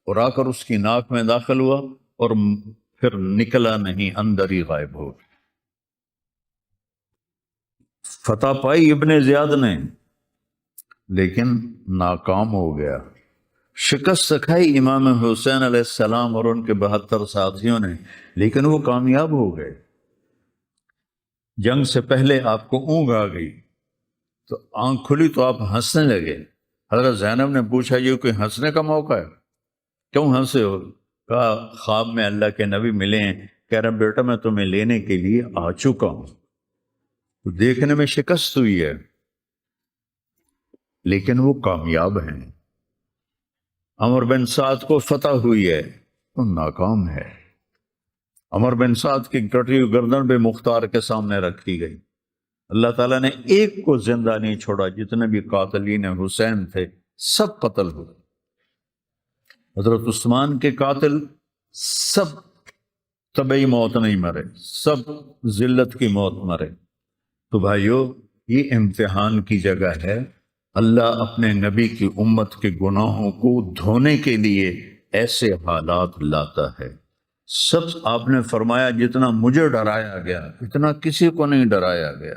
اور آ کر اس کی ناک میں داخل ہوا اور پھر نکلا نہیں، اندر ہی غائب ہو گیا۔ فتح پائی ابن زیاد نے، لیکن ناکام ہو گیا۔ شکست کھائی امام حسین علیہ السلام اور ان کے 72 ساتھیوں نے، لیکن وہ کامیاب ہو گئے۔ جنگ سے پہلے آپ کو اونگ آ گئی تو آنکھ کھلی تو آپ ہنسنے لگے۔ حضرت زینب نے پوچھا یہ کوئی ہنسنے کا موقع ہے، کیوں ہنسے ہو؟ کہا خواب میں اللہ کے نبی ملے ہیں، کہہ رہے بیٹا میں تمہیں لینے کے لیے آ چکا ہوں۔ تو دیکھنے میں شکست ہوئی ہے لیکن وہ کامیاب ہیں۔ عمر بن سعد کو فتح ہوئی ہے تو ناکام ہے. عمر بن سعد کی کٹی ہوئی گردن بے مختار کے سامنے رکھی گئی. اللہ تعالیٰ نے ایک کو زندہ نہیں چھوڑا. جتنے بھی قاتلین حسین تھے سب قتل ہوئے. حضرت عثمان کے قاتل سب طبعی موت نہیں مرے، سب ذلت کی موت مرے. تو بھائیو، یہ امتحان کی جگہ ہے. اللہ اپنے نبی کی امت کے گناہوں کو دھونے کے لیے ایسے حالات لاتا ہے. سب آپ نے فرمایا جتنا مجھے ڈرایا گیا اتنا کسی کو نہیں ڈرایا گیا.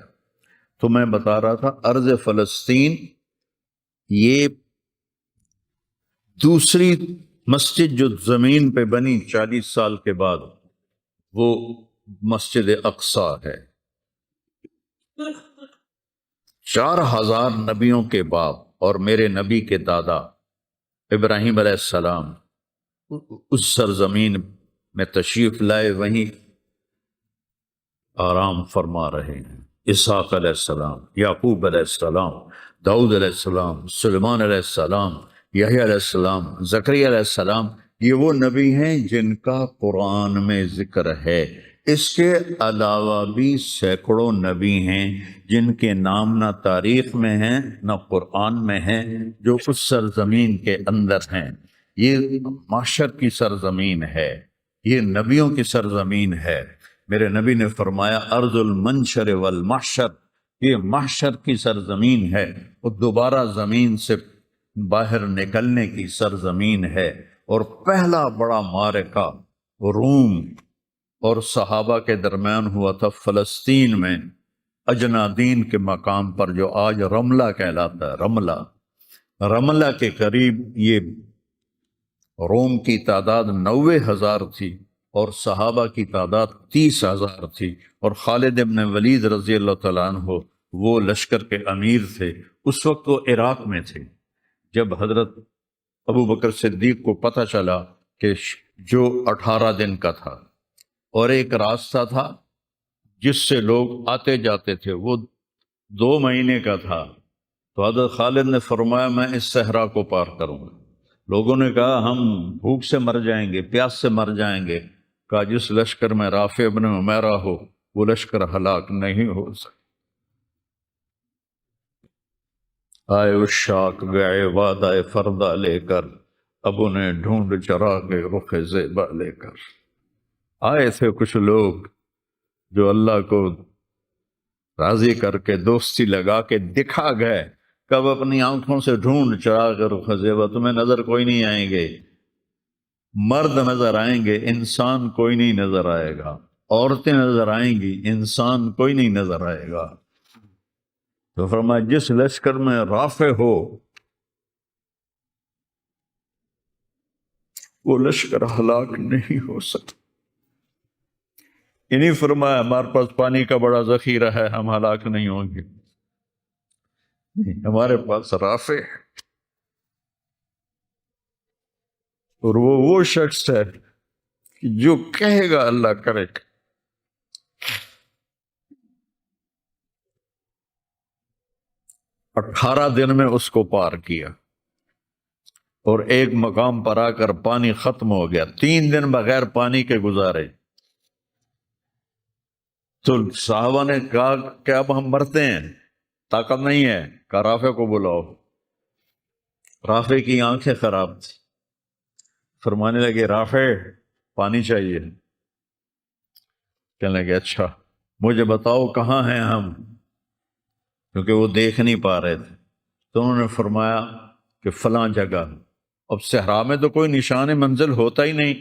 تو میں بتا رہا تھا ارض فلسطین یہ دوسری مسجد جو زمین پہ بنی 40 سال کے بعد، وہ مسجد اقصی ہے. 4000 نبیوں کے باپ اور میرے نبی کے دادا ابراہیم علیہ السلام اس سرزمین میں تشریف لائے، وہیں آرام فرما رہے ہیں. اسحاق علیہ السلام، یعقوب علیہ السلام، داؤد علیہ السلام، سلیمان علیہ السلام، یحییٰ علیہ السلام، زکریا علیہ السلام. یہ وہ نبی ہیں جن کا قرآن میں ذکر ہے. اس کے علاوہ بھی سینکڑوں نبی ہیں جن کے نام نہ تاریخ میں ہیں نہ قرآن میں ہیں، جو اس سرزمین کے اندر ہیں. یہ معاشر کی سرزمین ہے، یہ نبیوں کی سرزمین ہے. میرے نبی نے فرمایا ارض المنشر والمحشر، یہ محشر کی سرزمین ہے، اور دوبارہ زمین سے باہر نکلنے کی سرزمین ہے. اور پہلا بڑا معرکہ روم اور صحابہ کے درمیان ہوا تھا فلسطین میں، اجنادین کے مقام پر، جو آج رملہ کہلاتا ہے. رملہ کے قریب یہ روم کی تعداد 90,000 تھی اور صحابہ کی تعداد 30,000 تھی. اور خالد ابن ولید رضی اللہ تعالیٰ عنہ وہ لشکر کے امیر تھے. اس وقت وہ عراق میں تھے. جب حضرت ابو بکر صدیق کو پتہ چلا کہ جو 18 دن کا تھا اور ایک راستہ تھا جس سے لوگ آتے جاتے تھے وہ 2 مہینے کا تھا، تو حضرت خالد نے فرمایا میں اس صحرا کو پار کروں گا. لوگوں نے کہا ہم بھوک سے مر جائیں گے، پیاس سے مر جائیں گے. کہا جس لشکر میں رافع ابن عمیرہ ہو وہ لشکر ہلاک نہیں ہو سکتا. آئے اشاق گئے وعدہ فردہ لے کر، اب انہیں ڈھونڈ چراغ رخ زیبا لے کر. آئے تھے کچھ لوگ جو اللہ کو راضی کر کے دوستی لگا کے دکھا گئے، کب اپنی آنکھوں سے ڈھونڈ چراغ رخ زیبا. تمہیں نظر کوئی نہیں آئیں گے، مرد نظر آئیں گے، انسان کوئی نہیں نظر آئے گا. عورتیں نظر آئیں گی، انسان کوئی نہیں نظر آئے گا. تو فرمایا جس لشکر میں رافع ہو وہ لشکر ہلاک نہیں ہو سکتا. انہیں فرمایا ہمارے پاس پانی کا بڑا ذخیرہ ہے، ہم ہلاک نہیں ہوں گے. ہمارے پاس رافع ہے، اور وہ شخص ہے کہ جو کہے گا اللہ کرے گا. 18 دن میں اس کو پار کیا، اور ایک مقام پر آ کر پانی ختم ہو گیا. 3 دن بغیر پانی کے گزارے. تو صحابہ نے کہا کہ اب ہم مرتے ہیں، طاقت نہیں ہے. کہا رافع کو بلاؤ. رافع کی آنکھیں خراب تھی. فرمانے لگے رافع پانی چاہیے. کہنے لگے اچھا مجھے بتاؤ کہاں ہیں ہم، کیونکہ وہ دیکھ نہیں پا رہے تھے. تو انہوں نے فرمایا کہ فلاں جگہ. اب صحرا میں تو کوئی نشان منزل ہوتا ہی نہیں،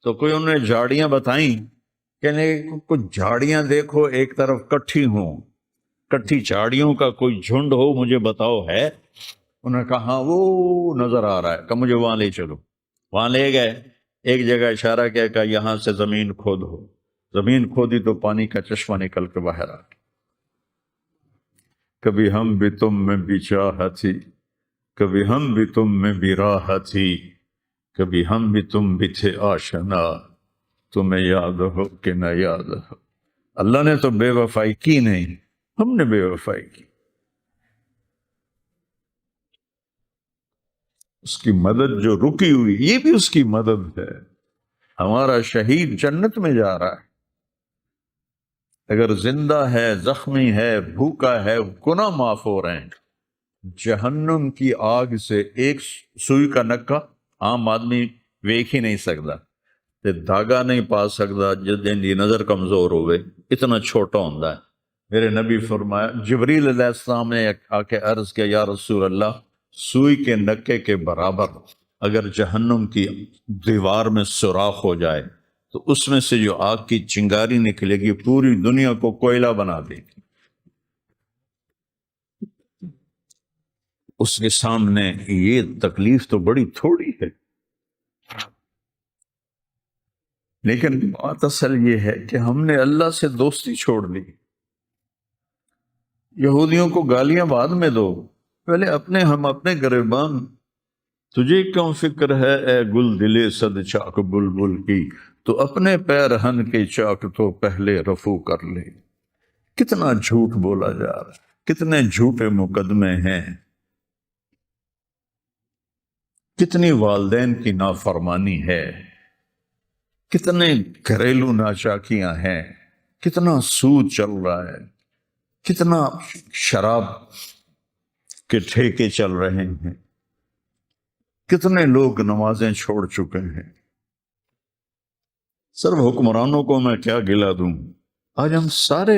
تو کوئی انہوں نے جھاڑیاں بتائیں. کہنے کچھ جھاڑیاں دیکھو ایک طرف کٹھی ہوں، کٹھی جھاڑیوں کا کوئی جھنڈ ہو، مجھے بتاؤ ہے. انہوں نے کہا ہاں وہ نظر آ رہا ہے. کہ مجھے وہاں لے چلو. وہاں لے گئے. ایک جگہ اشارہ کیا کہ یہاں سے زمین کھودو. زمین کھودی تو پانی کا چشمہ نکل کے باہر آ گیا. کبھی ہم بھی تم میں بھی چاہ تھی، کبھی ہم بھی تم میں بھی راہ تھی، کبھی ہم بھی تم بھی تھے آشنا، تمہیں یاد ہو کہ نہ یاد ہو. اللہ نے تو بے وفائی کی نہیں، ہم نے بے وفائی کی. اس کی مدد جو رکی ہوئی یہ بھی اس کی مدد ہے. ہمارا شہید جنت میں جا رہا ہے، اگر زندہ ہے، زخمی ہے، بھوکا ہے، گناہ معاف ہو رہے ہیں. جہنم کی آگ سے ایک سوئی کا نکا عام آدمی ویکھ ہی نہیں سکتا، تے دھاگا نہیں پا سکتا جن دی نظر کمزور ہوئے، اتنا چھوٹا ہوندا ہے. میرے نبی فرمایا، جبریل علیہ السلام نے آ کے عرض کیا، یا رسول اللہ، سوئی کے نکے کے برابر اگر جہنم کی دیوار میں سوراخ ہو جائے تو اس میں سے جو آگ کی چنگاری نکلے گی پوری دنیا کو کوئلہ بنا دے گی. اس کے سامنے یہ تکلیف تو بڑی تھوڑی ہے. لیکن بات اصل یہ ہے کہ ہم نے اللہ سے دوستی چھوڑ لی. یہودیوں کو گالیاں بعد میں دو، پہلے ہم اپنے گریبان. تجھے کیوں فکر ہے اے گل دلے صد چاک بلبل کی، تو اپنے پیرہن کے چاک تو پہلے رفو کر لے. کتنا جھوٹ بولا جا رہا ہے، کتنے جھوٹے مقدمے ہیں، کتنی والدین کی نافرمانی ہے، کتنے گھریلو ناچاکیاں ہیں، کتنا سود چل رہا ہے، کتنا شراب کے ٹھیکے چل رہے ہیں، کتنے لوگ نمازیں چھوڑ چکے ہیں. صرف حکمرانوں کو میں کیا گلا دوں، آج ہم سارے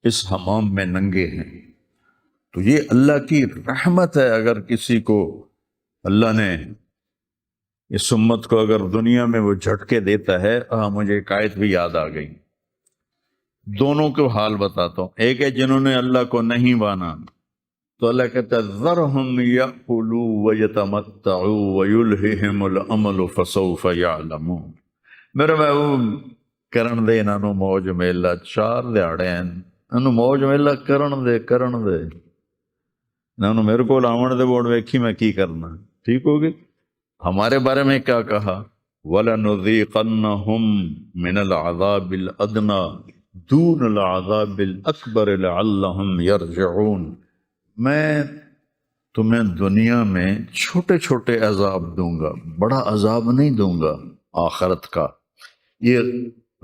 اس حمام میں ننگے ہیں. تو یہ اللہ کی رحمت ہے، اگر کسی کو اللہ نے اس امت کو اگر دنیا میں وہ جھٹکے دیتا ہے. مجھے ایک آیت بھی یاد آ گئی، دونوں کو حال بتاتا ہوں. ایک ہے جنہوں نے اللہ کو نہیں مانا، تو اللہ کہتا ہے ذرہم یأکلوا ویتمتعوا ویلہہم الامل فسوف یعلمون. میرے محبوب کرن دے انہاں نوں موج میلا، 4 دہاڑے انہاں نوں موج میلا کرن دے. انہاں نوں میرے کول آون دے، ووڑ ویکھی میں کی کرنا. ٹھیک ہوگی. ہمارے بارے میں کیا کہا، وَلَنُذِيقَنَّهُم مِّنَ الْعَذَابِ الْأَدْنَىٰ دُونَ الْعَذَابِ الْأَكْبَرِ لَعَلَّهُمْ يَرْجِعُونَ. میں تمہیں دنیا میں چھوٹے چھوٹے عذاب دوں گا، بڑا عذاب نہیں دوں گا آخرت کا. یہ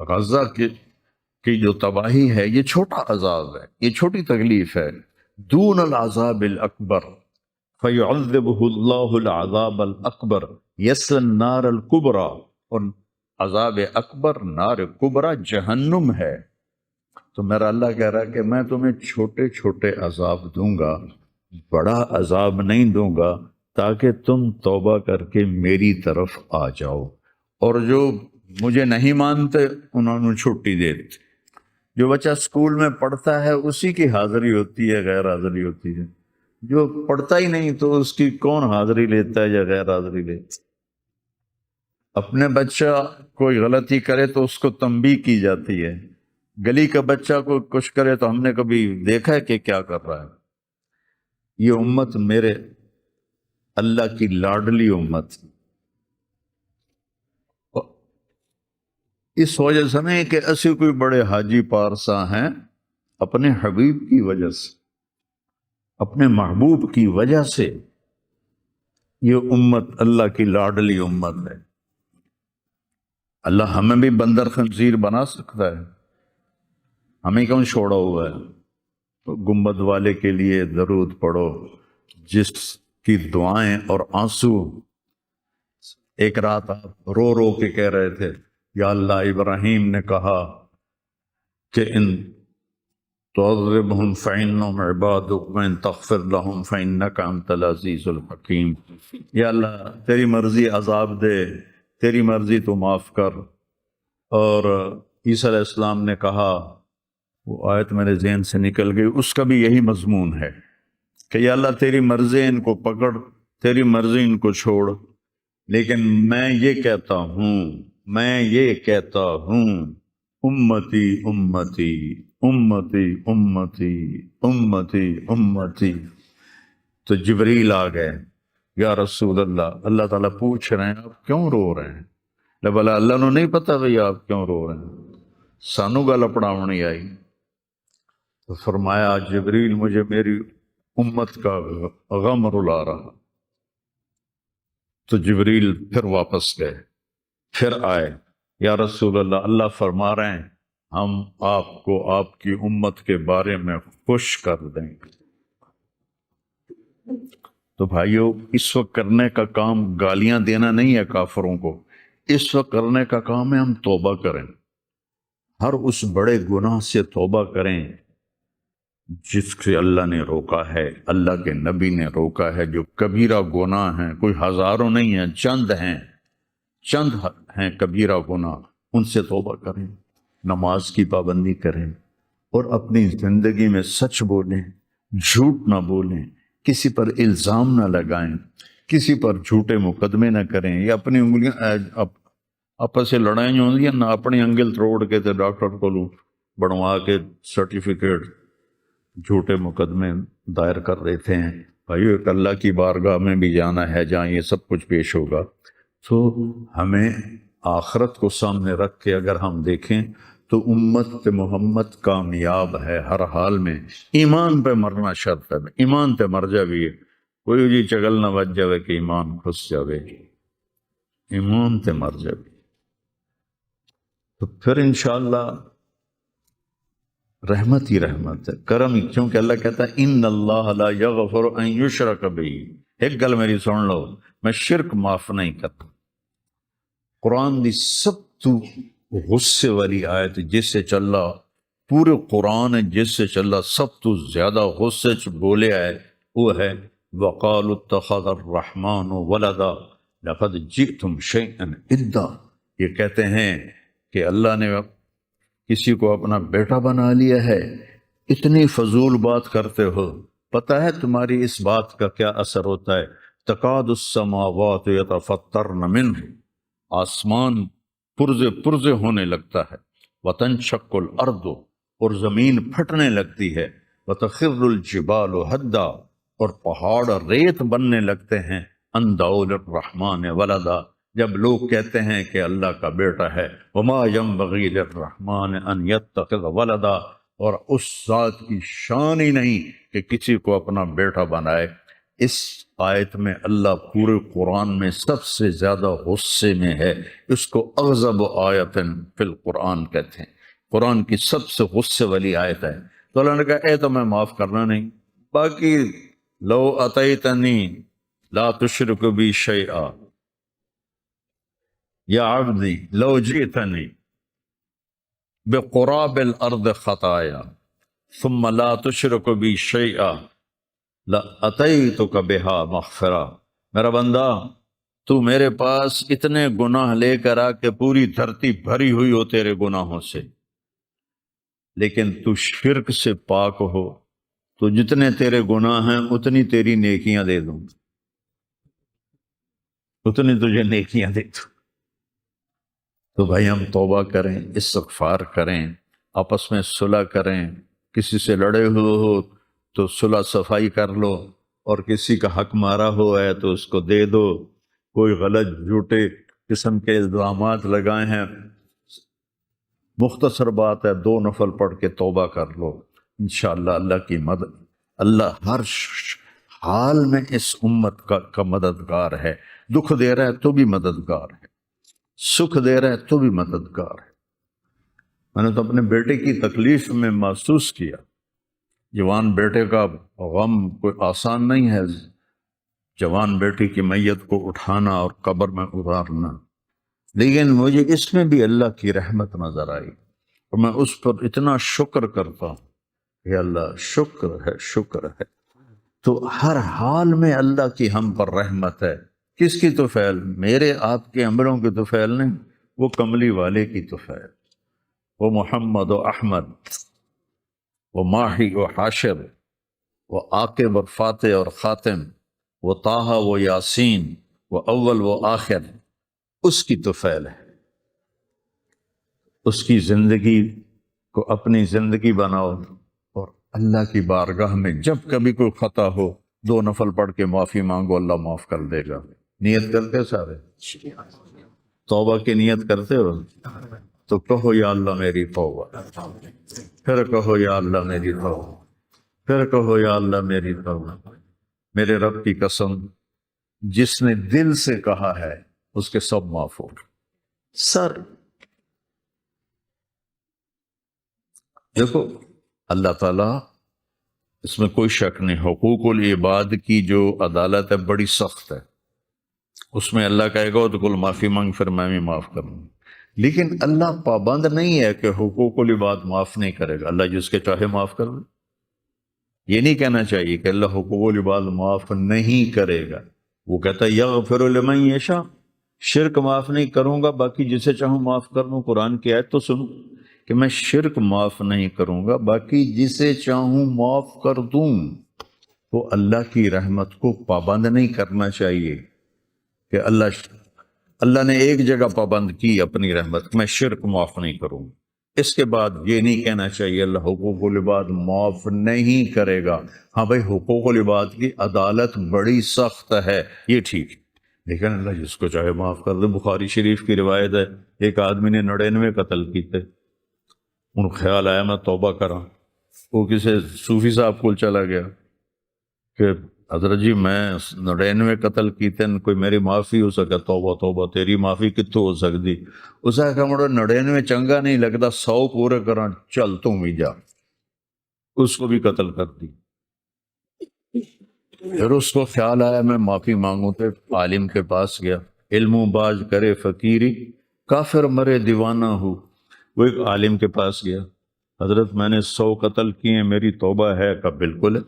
غزہ کی جو تباہی ہے یہ چھوٹا عذاب ہے، یہ چھوٹی تکلیف ہے. دون العذاب الاکبر فیعذبہ اللہ العذاب الاکبر یصلی النار الکبریٰ. اور عذاب اکبر، نار کبریٰ جہنم ہے. تو میرا اللہ کہہ رہا ہے کہ میں تمہیں چھوٹے چھوٹے عذاب دوں گا، بڑا عذاب نہیں دوں گا، تاکہ تم توبہ کر کے میری طرف آ جاؤ. اور جو مجھے نہیں مانتے انہوں نے چھٹی دے دی. جو بچہ اسکول میں پڑھتا ہے اسی کی حاضری ہوتی ہے، غیر حاضری ہوتی ہے. جو پڑھتا ہی نہیں تو اس کی کون حاضری لیتا ہے یا غیر حاضری لیتا ہے. اپنے بچہ کوئی غلطی کرے تو اس کو تنبیہ کی جاتی ہے. گلی کا بچہ کو کچھ کرے تو ہم نے کبھی دیکھا ہے کہ کیا کر رہا ہے. یہ امت میرے اللہ کی لاڈلی امت، اس وجہ سے نہیں کہ ایسے کوئی بڑے حاجی پارسا ہیں، اپنے حبیب کی وجہ سے، اپنے محبوب کی وجہ سے یہ امت اللہ کی لاڈلی امت ہے. اللہ ہمیں بھی بندر خنزیر بنا سکتا ہے، ہمیں کیوں چھوڑا ہوا ہے. تو گنبد والے کے لیے درود پڑھو جس کی دعائیں اور آنسو. ایک رات آپ رو رو کے کہہ رہے تھے، یا اللہ ابراہیم نے کہا کہ ان تعذبہم فإنہم عبادک وإن تغفر لہم فإنک انت العزیز الحکیم. یا اللہ تیری مرضی عذاب دے، تیری مرضی تو معاف کر. اور عیسیٰ علیہ السلام نے کہا، وہ آیت میرے ذہن سے نکل گئی، اس کا بھی یہی مضمون ہے کہ یا اللہ تیری مرضی ان کو پکڑ، تیری مرضی ان کو چھوڑ، لیکن میں یہ کہتا ہوں امتی امتی امتی امتی امتی امتی. تو جبریل آ گئے، یا رسول اللہ، اللہ تعالیٰ پوچھ رہے ہیں آپ کیوں رو رہے ہیں؟ بلا اللہ نو نہیں پتا بھئی آپ کیوں رو رہے ہیں، سانو گل پڑھاونی آئی. تو فرمایا جبریل مجھے میری امت کا غم رلا رہا. تو جبریل پھر واپس گئے، پھر آئے، یا رسول اللہ، اللہ فرما رہے ہیں ہم آپ کو آپ کی امت کے بارے میں خوش کر دیں گے۔ تو بھائیو، اس وقت کرنے کا کام گالیاں دینا نہیں ہے کافروں کو، اس وقت کرنے کا کام ہے ہم توبہ کریں، ہر اس بڑے گناہ سے توبہ کریں جس سے اللہ نے روکا ہے، اللہ کے نبی نے روکا ہے۔ جو کبیرہ گناہ ہیں، کوئی ہزاروں نہیں ہیں، چند ہیں کبیرہ گناہ، ان سے توبہ کریں، نماز کی پابندی کریں، اور اپنی زندگی میں سچ بولیں، جھوٹ نہ بولیں، کسی پر الزام نہ لگائیں، کسی پر جھوٹے مقدمے نہ کریں، یا اپنی انگلیاں آپس سے لڑائیں جو ہوتی ہیں نہ، اپنی انگل توڑ کے تے ڈاکٹر کو بنوا کے سرٹیفکیٹ جھوٹے مقدمے دائر کر دیتے ہیں۔ بھائیو، ایک اللہ کی بارگاہ میں بھی جانا ہے جہاں یہ سب کچھ پیش ہوگا، تو ہمیں آخرت کو سامنے رکھ کے اگر ہم دیکھیں تو امت محمد کامیاب ہے ہر حال میں۔ ایمان پہ مرنا شرط ہے، ایمان پہ مر جاویے، کوئی جی چگل نہ بچ جاوے کہ ایمان کھس جاوے، ایمان پہ مر جاوے تو پھر انشاءاللہ رحمت ہی رحمت ہے، کرم ہی، کیونکہ اللہ کہتا ہے ان اللہ لا یغفر ان یشرک بہ۔ ایک گل میری سن لو، میں شرک معاف نہیں کرتا۔ قرآن دی سب تو غصے والی آیت جس سے چلا پورے قرآن جس سے چلا سب تو زیادہ غصے چ بولے آئے وہ ہے وَقَالُوا اتَّخَذَ الرَّحْمَنُ وَلَدًا لَقَدْ جِئْتُمْ شَيْئًا إِدًّا۔ یہ کہتے ہیں کہ اللہ نے کسی کو اپنا بیٹا بنا لیا ہے، اتنی فضول بات کرتے ہو، پتہ ہے تمہاری اس بات کا کیا اثر ہوتا ہے؟ تَكَادُ السَّمَاوَاتُ يَتَفَطَّرْنَ مِنْهُ، آسمان پرزے ہونے لگتا ہے، وَتَنشَقُّ الْأَرْضُ، اور زمین پھٹنے لگتی ہے، وَتَخِرُّ الْجِبَالُ هَدًّا، اور پہاڑ ریت بننے لگتے ہیں، أَن دَعَوْا لِلرَّحْمَنِ وَلَدًا، جب لوگ کہتے ہیں کہ اللہ کا بیٹا ہے، وَمَا يَنبَغِي لِلرَّحْمَنِ أَن يَتَّخِذَ وَلَدًا، اور اس ذات کی شان ہی نہیں کہ کسی کو اپنا بیٹا بنائے۔ اس آیت میں اللہ پورے قرآن میں سب سے زیادہ غصے میں ہے، اس کو اغضب آیت فی القرآن کہتے ہیں، قرآن کی سب سے غصے والی آیت ہے۔ تو اللہ نے کہا اے تو میں معاف کرنا نہیں، باقی لو اتیتنی لا تشرک بی شیئا، یا عبدی لو جئتنی بقراب الارض خطایا ثم لا تشرک بی شیئا لَأَتَيْتُكَ بِهَا مَغْفِرَةً، میرا بندہ تو میرے پاس اتنے گناہ لے کر آ کہ پوری دھرتی بھری ہوئی ہو تیرے گناہوں سے، لیکن تو شرک سے پاک ہو تو جتنے تیرے گناہ ہیں اتنی تیری نیکیاں دے دوں، اتنی تجھے نیکیاں دے دوں۔ تو بھائی ہم توبہ کریں، استغفار کریں، آپس میں صلح کریں، کسی سے لڑے ہوئے ہو تو صلح صفائی کر لو، اور کسی کا حق مارا ہوا ہے تو اس کو دے دو، کوئی غلط جھوٹے قسم کے الزامات لگائے ہیں، مختصر بات ہے 2 نفل پڑھ کے توبہ کر لو، انشاءاللہ اللہ کی مدد، اللہ ہر حال میں اس امت کا مددگار ہے، دکھ دے رہا ہے تو بھی مددگار ہے، سکھ دے رہا ہے تو بھی مددگار ہے۔ میں نے تو اپنے بیٹے کی تکلیف میں محسوس کیا، جوان بیٹے کا غم کوئی آسان نہیں ہے، جوان بیٹی کی میت کو اٹھانا اور قبر میں اتارنا، لیکن مجھے اس میں بھی اللہ کی رحمت نظر آئی، اور میں اس پر اتنا شکر کرتا ہوں کہ اللہ شکر ہے۔ تو ہر حال میں اللہ کی ہم پر رحمت ہے، کس کی طفیل؟ میرے آپ کے عملوں کی طفیل نہیں، وہ کملی والے کی طفیل، وہ محمد و احمد، وہ ماہی و حاشر، وہ عاقب اور فاتح اور خاتم، وہ طٰہٰ و یاسین، وہ اول و آخر، اس کی طفیل ہے۔ اس کی زندگی کو اپنی زندگی بناؤ، اور اللہ کی بارگاہ میں جب کبھی کوئی خطا ہو 2 نفل پڑھ کے معافی مانگو، اللہ معاف کر دے گا۔ نیت کرتے سارے توبہ کی نیت کرتے ہو تو کہو یا اللہ میری توبہ، پھر کہو یا اللہ میری توبہ، پھر کہو یا اللہ میری توبہ۔ میرے رب کی قسم، جس نے دل سے کہا ہے اس کے سب معاف ہو گئے. سر دیکھو اللہ تعالیٰ اس میں کوئی شک نہیں، حقوق العباد کی جو عدالت ہے بڑی سخت ہے. اس میں اللہ کہے گا تو کل معافی مانگ، پھر میں بھی معاف کروں. لیکن اللہ پابند نہیں ہے کہ حقوق العباد معاف نہیں کرے گا، اللہ جس کے چاہے معاف کر دے. یہ نہیں کہنا چاہیے کہ اللہ حقوق العباد معاف نہیں کرے گا. وہ کہتا ہے یغفر لمن یشاء، شرک معاف نہیں کروں گا، باقی جسے چاہوں معاف کر دوں. قرآن کی آیت تو سنو کہ میں شرک معاف نہیں کروں گا، باقی جسے چاہوں معاف کر دوں. تو اللہ کی رحمت کو پابند نہیں کرنا چاہیے کہ اللہ نے ایک جگہ پابند کی اپنی رحمت، میں شرک معاف نہیں کروں گا. اس کے بعد یہ نہیں کہنا چاہیے اللہ حقوق العباد معاف نہیں کرے گا. ہاں بھائی حقوق العباد کی عدالت بڑی سخت ہے، یہ ٹھیک ہے، لیکن اللہ جس کو چاہے معاف کر دے. بخاری شریف کی روایت ہے، ایک آدمی نے 99 قتل کیتے، ان کو خیال آیا میں توبہ کراں. وہ کسی صوفی صاحب کو چلا گیا کہ حضرت جی میں 99 قتل کیتے، کوئی میری معافی ہو سکے؟ توبہ توبہ، تیری معافی کتوں ہو سکتی؟ اس نے کہا مڑا 99 چنگا نہیں لگتا، 100 پورے کراں، چل تم بھی جا. اس کو بھی قتل کر دی. پھر اس کو خیال آیا میں معافی مانگوں، تو عالم کے پاس گیا. علم و باز کرے فقیری، کافر مرے دیوانہ ہو. وہ ایک عالم کے پاس گیا، حضرت میں نے 100 قتل کیے ہیں، میری توبہ ہے؟ کہ بالکل ہے،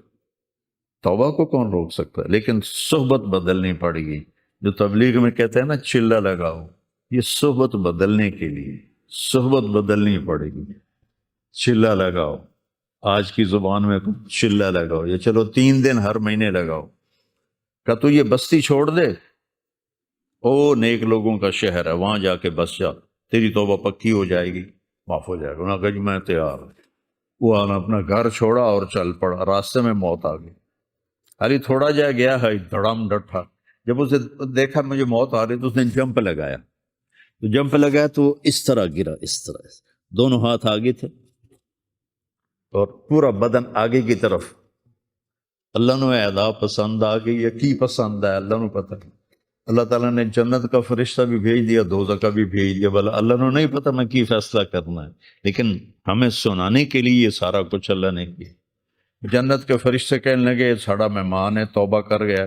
توبہ کو کون روک سکتا ہے، لیکن صحبت بدلنی پڑے گی. جو تبلیغ میں کہتے ہیں نا چلہ لگاؤ، یہ صحبت بدلنے کے لیے صحبت بدلنی پڑے گی. چلہ لگاؤ، آج کی زبان میں چلہ لگاؤ، یہ چلو 3 دن ہر مہینے لگاؤ. کہ تو یہ بستی چھوڑ دے، او نیک لوگوں کا شہر ہے، وہاں جا کے بس جا، تیری توبہ پکی ہو جائے گی، معاف ہو جائے گا. انہوں نے کہا جی میں تیار ہوں. وہ اپنا گھر چھوڑا اور چل پڑا. راستے میں موت آ گئی. ارے تھوڑا جا گیا ہے، دھڑام ڈٹھا. جب اسے دیکھا مجھے موت آ رہی تو اس نے جمپ لگایا. تو جمپ لگایا تو اس طرح گرا، اس طرح، دونوں ہاتھ آگے تھے اور پورا بدن آگے کی طرف. اللہ نے ادا پسند آ گئی یا کی پسند ہے اللہ نے پتہ. اللہ تعالیٰ نے جنت کا فرشتہ بھی بھیج دیا، دوزخ کا بھی بھیج دیا. بھلا اللہ نے نہیں پتہ میں کی فیصلہ کرنا ہے، لیکن ہمیں سنانے کے لیے یہ سارا کچھ اللہ نے کیا. جنت کے فرشتے کہنے لگے ساڑا مہمان ہے، توبہ کر گیا.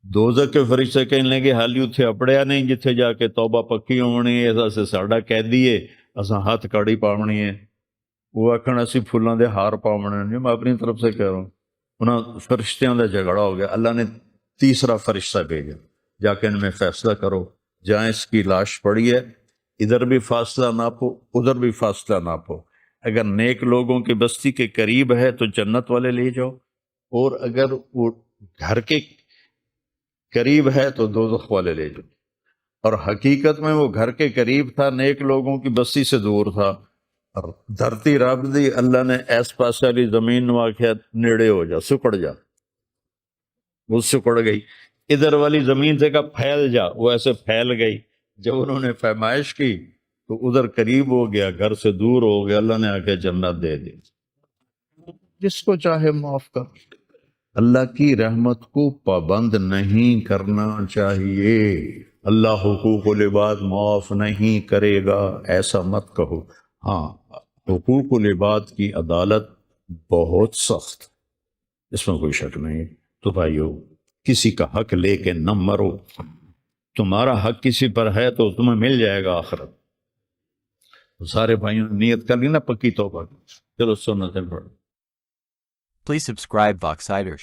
دوزخ کے فرشتے کہنے لگے حالی اتھے اپڑیا نہیں جتھے جا کے توبہ پکی ہونی ہے، ایسا سے ساڑا قیدی ہے، اساں ہاتھ کاڑی پاونی ہے. وہ آکھن اسی پھولاں دے ہار پاونے ہیں. میں اپنی طرف سے کہہ رہا ہوں. انہاں فرشتیاں دا جھگڑا ہو گیا. اللہ نے تیسرا فرشتہ بھیجا، جا کے ان میں فیصلہ کرو. جہاں اس کی لاش پڑی ہے ادھر بھی فاصلہ ناپو، ادھر بھی فاصلہ ناپو. اگر نیک لوگوں کی بستی کے قریب ہے تو جنت والے لے جاؤ، اور اگر وہ گھر کے قریب ہے تو دوزخ والے لے جاؤ. اور حقیقت میں وہ گھر کے قریب تھا، نیک لوگوں کی بستی سے دور تھا. اور دھرتی رب دی، اللہ نے ایس پاس والی زمین نو آخیا نیڑے ہو جا، سکڑ جا. وہ سکڑ گئی. ادھر والی زمین سے کہا پھیل جا، وہ ایسے پھیل گئی. جب انہوں نے پیمائش کی تو ادھر قریب ہو گیا، گھر سے دور ہو گیا. اللہ نے آ کے جنت دے دی. جس کو چاہے معاف کر. اللہ کی رحمت کو پابند نہیں کرنا چاہیے. اللہ حقوق العباد معاف نہیں کرے گا ایسا مت کہو. ہاں حقوق العباد کی عدالت بہت سخت، اس میں کوئی شک نہیں. تو بھائیو کسی کا حق لے کے نہ مرو. تمہارا حق کسی پر ہے تو تمہیں مل جائے گا آخرت. سارے بھائیوں نے نیت کر لی نا پکی توبہ. چلو سنتیں پڑھو. Please subscribe Voxiders.